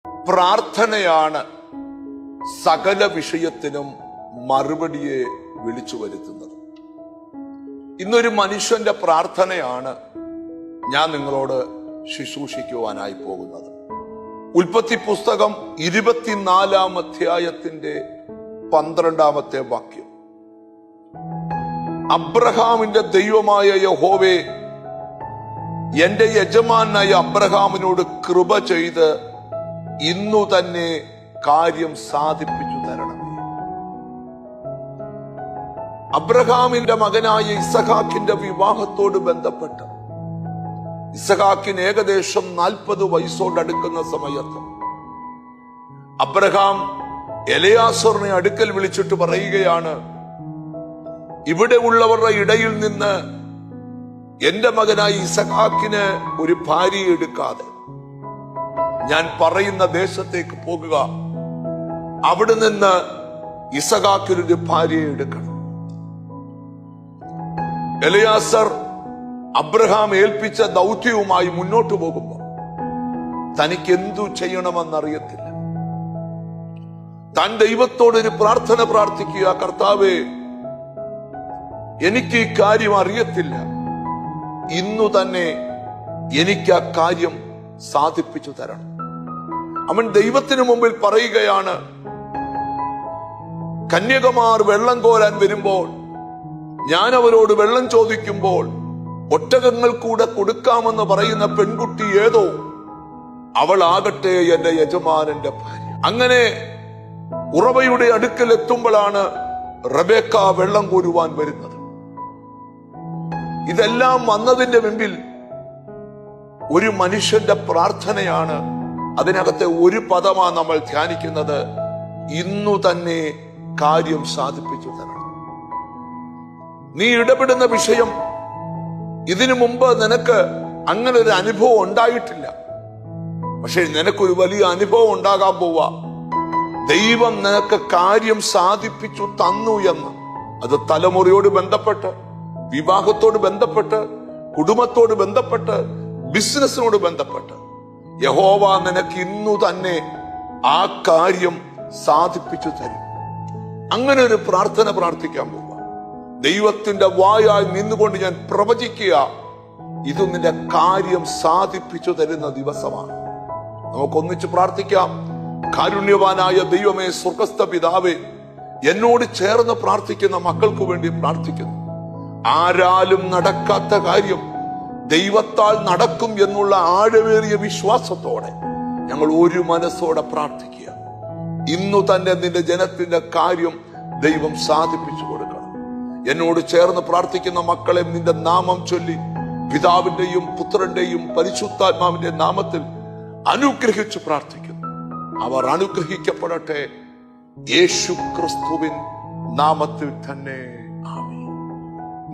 പ്രാർത്ഥനയാണ് സകല വിഷയത്തിനും മറുപടിയെ വിളിച്ചു വരുത്തുന്നത്. ഇന്നൊരു മനുഷ്യന്റെ പ്രാർത്ഥനയാണ് ഞാൻ നിങ്ങളോട് ശുശ്രൂഷിക്കുവാനായി പോകുന്നത്. ഉൽപ്പത്തി പുസ്തകം 24-ാം അധ്യായത്തിന്റെ 12-ാമത്തെ വാക്യം. അബ്രഹാമിന്റെ ദൈവമായ യഹോവേ, എന്റെ യജമാനായ അബ്രഹാമിനോട് കൃപ ചെയ്ത് ഇന്നു തന്നെ കാര്യം സാധിപ്പിച്ചു തരണമേ. അബ്രഹാമിന്റെ മകനായ ഇസഹാക്കിന്റെ വിവാഹത്തോട് ബന്ധപ്പെട്ട് ഇസഹാക്കിന് ഏകദേശം 40 വയസ്സോടടുക്കുന്ന സമയത്ത് അബ്രഹാം എലയാസറിനെ അടുക്കൽ വിളിച്ചിട്ട് പറയുകയാണ്, ഇവിടെ ഉള്ളവരുടെ ഇടയിൽ നിന്ന് എന്റെ മകനായ ഇസഹാക്കിന് ഒരു ഭാര്യയെ എടുക്കാതെ ഞാൻ പറയുന്ന ദേശത്തേക്ക് പോകുക, അവിടെ നിന്ന് ഇസഹാക്കിനൊരു ഭാര്യയെ എടുക്കണം. എലയാസർ അബ്രഹാം ഏൽപ്പിച്ച ദൗത്യവുമായി മുന്നോട്ട് പോകുമ്പോൾ തനിക്ക് എന്തു ചെയ്യണമെന്നറിയത്തില്ല. താൻ ദൈവത്തോടൊരു പ്രാർത്ഥന പ്രാർത്ഥിക്കുക, കർത്താവേ, എനിക്ക് ഈ കാര്യം അറിയത്തില്ല, ഇന്നു തന്നെ എനിക്ക് ആ കാര്യം സാധിപ്പിച്ചു തരണം. അവൻ ദൈവത്തിന് മുമ്പിൽ പറയുകയാണ്, കന്യകമാർ വെള്ളം കോരാൻ വരുമ്പോൾ ഞാൻ അവരോട് വെള്ളം ചോദിക്കുമ്പോൾ ഒട്ടകങ്ങൾ കൂടെ കൊടുക്കാമെന്ന് പറയുന്ന പെൺകുട്ടി ഏതോ, അവൾ ആകട്ടെ എന്റെ യജമാനന്റെ ഭാര്യ. അങ്ങനെ ഉറവയുടെ അടുക്കൽ എത്തുമ്പോഴാണ് റബേക്ക വെള്ളം കോരുവാൻ വരുന്നത്. ഇതെല്ലാം വന്നതിന്റെ മുമ്പിൽ ഒരു മനുഷ്യന്റെ പ്രാർത്ഥനയാണ്. അതിനകത്തെ ഒരു പദമാണ് നമ്മൾ ധ്യാനിക്കുന്നത്, ഇന്നു തന്നെ കാര്യം സാധിപ്പിച്ചു തരണം. നീ ഇടപെടുന്ന വിഷയം ഇതിനു മുമ്പ് നിനക്ക് അങ്ങനെ ഒരു അനുഭവം ഉണ്ടായിട്ടില്ല. പക്ഷെ നിനക്കൊരു വലിയ അനുഭവം ഉണ്ടാകാൻ പോവാ. ദൈവം നിനക്ക് കാര്യം സാധിപ്പിച്ചു തന്നു എന്ന്. അത് തലമുറയോട് ബന്ധപ്പെട്ട്, വിവാഹത്തോട് ബന്ധപ്പെട്ട്, കുടുംബത്തോട് ബന്ധപ്പെട്ട്, ബിസിനസ്സിനോട് ബന്ധപ്പെട്ട് യഹോവ നിനക്ക് ഇന്നു തന്നെ ആ കാര്യം സാധിപ്പിച്ചു തരും. അങ്ങനെ ഒരു പ്രാർത്ഥന പ്രാർത്ഥിക്കാൻ പോവുക. ദൈവത്തിന്റെ വായാൽ നിന്നുകൊണ്ട് ഞാൻ പ്രവചിക്കുക, ഇത് നിന്റെ കാര്യം സാധിപ്പിച്ചു തരുന്ന ദിവസമാണ്. നമുക്കൊന്നിച്ച് പ്രാർത്ഥിക്കാം. കാരുണ്യവാനായ ദൈവമേ, സ്വർഗസ്ഥ പിതാവേ, എന്നോട് ചേർന്ന് പ്രാർത്ഥിക്കുന്ന മക്കൾക്ക് വേണ്ടി പ്രാർത്ഥിക്കുന്നു. ആരാലും നടക്കാത്ത കാര്യം ദൈവത്താൽ നടക്കും എന്നുള്ള ആഴമേറിയ വിശ്വാസത്തോടെ ഞങ്ങൾ ഒരു മനസ്സോടെ പ്രാർത്ഥിക്കുക. ഇന്നു തന്നെ നിന്റെ ജനത്തിന്റെ കാര്യം ദൈവം സാധിപ്പിച്ചു കൊടുക്കണം. എന്നോട് ചേർന്ന് പ്രാർത്ഥിക്കുന്ന മക്കളെ നിന്റെ നാമം ചൊല്ലി പിതാവിന്റെയും പുത്രന്റെയും പരിശുദ്ധാത്മാവിന്റെ നാമത്തിൽ അനുഗ്രഹിച്ചു പ്രാർത്ഥിക്കുന്നു. അവർ അനുഗ്രഹിക്കപ്പെടട്ടെ, യേശു ക്രിസ്തുവിൻ നാമത്തിൽ തന്നെ. ആമേൻ.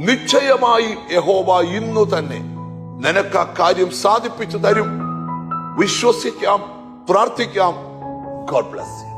നിശ്ചയമായി യഹോവ ഇന്നു തന്നെ നിനക്ക് ആ കാര്യം സാധിപ്പിച്ചു തരും. വിശ്വസിക്കാം, പ്രാർത്ഥിക്കാം. God bless you.